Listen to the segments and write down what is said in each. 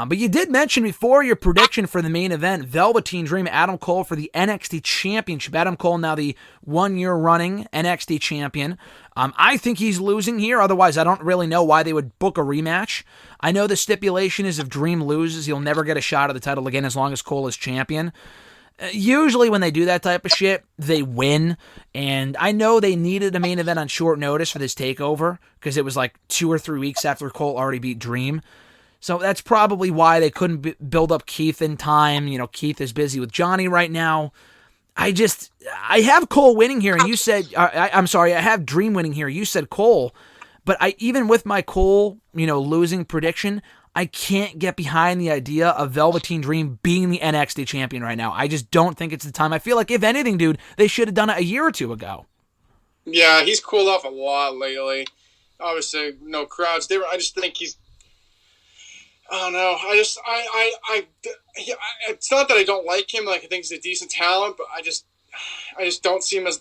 But you did mention before your prediction for the main event, Velveteen Dream, Adam Cole for the NXT Championship. Adam Cole now the 1-year running NXT champion. I think he's losing here. Otherwise, I don't really know why they would book a rematch. I know the stipulation is if Dream loses, he'll never get a shot at the title again as long as Cole is champion. Usually when they do that type of shit, they win. And I know they needed a main event on short notice for this takeover because it was like 2 or 3 weeks after Cole already beat Dream. So that's probably why they couldn't build up Keith in time. You know, Keith is busy with Johnny right now. I have Cole winning here, and you said, I'm sorry, I have Dream winning here. You said Cole, but even with my Cole, losing prediction, I can't get behind the idea of Velveteen Dream being the NXT champion right now. I just don't think it's the time. I feel like, if anything, dude, they should have done it a year or two ago. Yeah, he's cooled off a lot lately. Obviously, no crowds. I just think he's... I don't know. It's not that I don't like him. Like, I think he's a decent talent, but I just don't see him as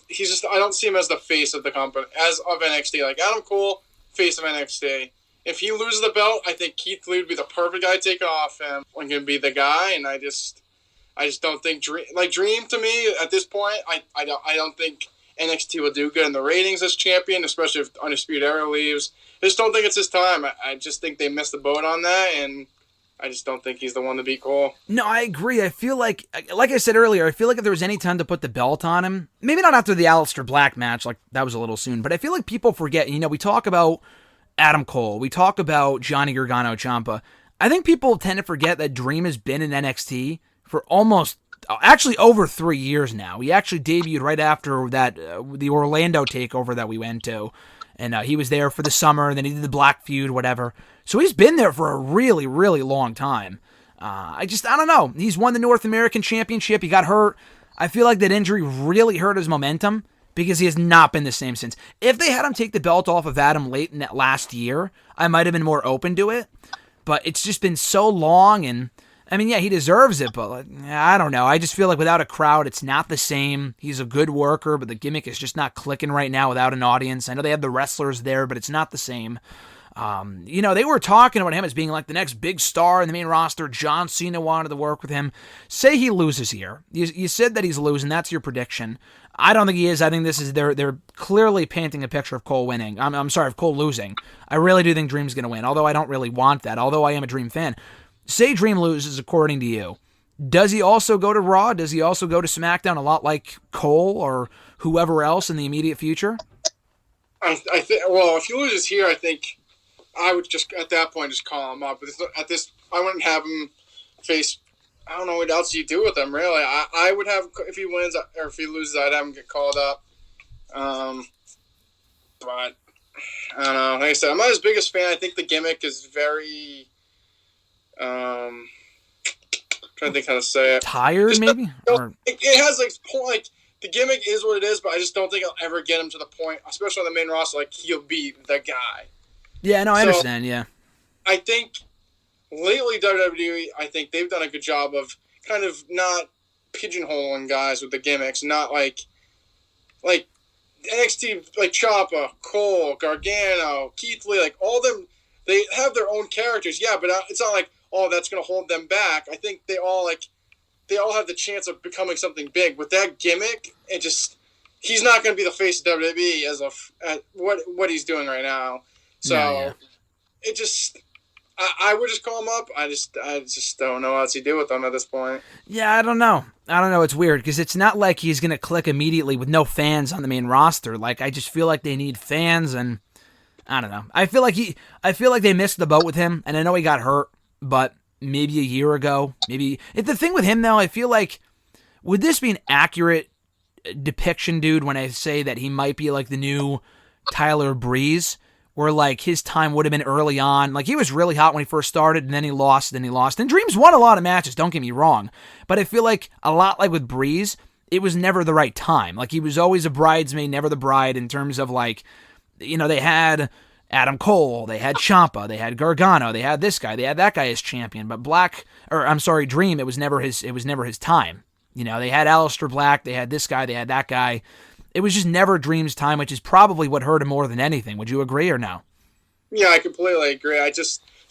I don't see him as the face of the company, as of NXT. Like, Adam Cole, face of NXT. If he loses the belt, I think Keith Lee would be the perfect guy to take it off him. I'm gonna be the guy, and I just don't think Dream to me at this point. I don't think NXT will do good in the ratings as champion, especially if Undisputed Era leaves. I just don't think it's his time. I just think they missed the boat on that, and I just don't think he's the one to beat Cole. No, I agree. I feel like I said earlier, I feel like if there was any time to put the belt on him, maybe not after the Aleister Black match, like that was a little soon, but I feel like people forget, we talk about Adam Cole, we talk about Johnny Gargano Ciampa. I think people tend to forget that Dream has been in NXT for actually over 3 years now. He actually debuted right after that, the Orlando takeover that we went to. And he was there for the summer, and then he did the Black Feud, whatever. So he's been there for a really, really long time. I don't know. He's won the North American Championship. He got hurt. I feel like that injury really hurt his momentum because he has not been the same since. If they had him take the belt off of Adam late in that last year, I might have been more open to it. But it's just been so long, and he deserves it, but I don't know. I just feel like without a crowd, it's not the same. He's a good worker, but the gimmick is just not clicking right now without an audience. I know they have the wrestlers there, but it's not the same. They were talking about him as being like the next big star in the main roster. John Cena wanted to work with him. Say he loses here. You said that he's losing. That's your prediction. I don't think he is. I think this is they're clearly painting a picture of Cole winning. I'm sorry, of Cole losing. I really do think Dream's going to win, although I don't really want that, although I am a Dream fan. Say Dream loses, according to you. Does he also go to Raw? Does he also go to SmackDown a lot like Cole or whoever else in the immediate future? I think. Well, if he loses here, I think I would just at that point just call him up. I wouldn't have him face. I don't know what else you do with him really. I would have if he wins or if he loses, I'd have him get called up. But I don't know. Like I said, I'm not his biggest fan. I think the gimmick is very. I'm trying to think how to say it. Tired, just maybe? It has like the gimmick is what it is, but I just don't think I'll ever get him to the point, especially on the main roster, like he'll be the guy. Yeah, no, I understand, yeah. I think lately WWE, I think they've done a good job of kind of not pigeonholing guys with the gimmicks, not like NXT, like Ciampa, Cole, Gargano, Keith Lee, like all them, they have their own characters, yeah, but it's not like, oh, that's going to hold them back. I think they all have the chance of becoming something big. With that gimmick, he's not going to be the face of WWE as what he's doing right now. So it just, I would just call him up. I just don't know what else to do with him at this point. Yeah, I don't know. It's weird because it's not like he's going to click immediately with no fans on the main roster. Like, I just feel like they need fans, and I don't know. I feel like they missed the boat with him, and I know he got hurt, but maybe a year ago, maybe. The thing with him, though, I feel like, would this be an accurate depiction, dude, when I say that he might be like the new Tyler Breeze, where like his time would have been early on? Like, he was really hot when he first started, and then he lost. And Dreams won a lot of matches, don't get me wrong, but I feel like a lot like with Breeze, it was never the right time. Like, he was always a bridesmaid, never the bride, in terms of like, they had Adam Cole, they had Ciampa, they had Gargano, they had this guy, they had that guy as champion. But Dream, it was never his time. They had Aleister Black, they had this guy, they had that guy. It was just never Dream's time, which is probably what hurt him more than anything. Would you agree or no? Yeah, I completely agree.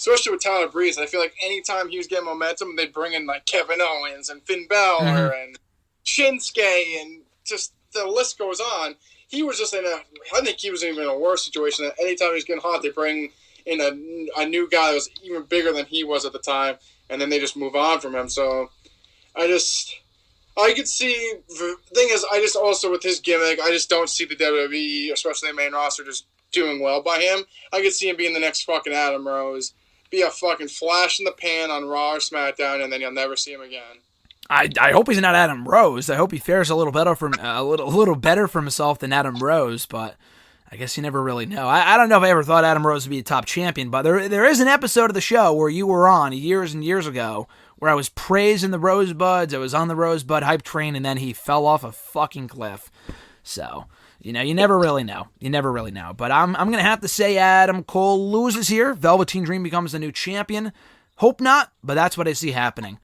especially with Tyler Breeze. I feel like anytime he was getting momentum, they'd bring in like Kevin Owens and Finn Balor and Shinsuke, and just the list goes on. He was just I think he was even in a worse situation. Anytime he was getting hot, they bring in a new guy that was even bigger than he was at the time, and then they just move on from him. So I could see, the thing is, I just also, with his gimmick, I just don't see the WWE, especially the main roster, just doing well by him. I could see him being the next fucking Adam Rose, be a fucking flash in the pan on Raw or SmackDown, and then you'll never see him again. I hope he's not Adam Rose. I hope he fares a little better for himself than Adam Rose, but I guess you never really know. I don't know if I ever thought Adam Rose would be a top champion, but there is an episode of the show where you were on years and years ago where I was praising the Rosebuds. I was on the Rosebud hype train, and then he fell off a fucking cliff. So, you never really know. You never really know. But I'm going to have to say Adam Cole loses here. Velveteen Dream becomes the new champion. Hope not, but that's what I see happening.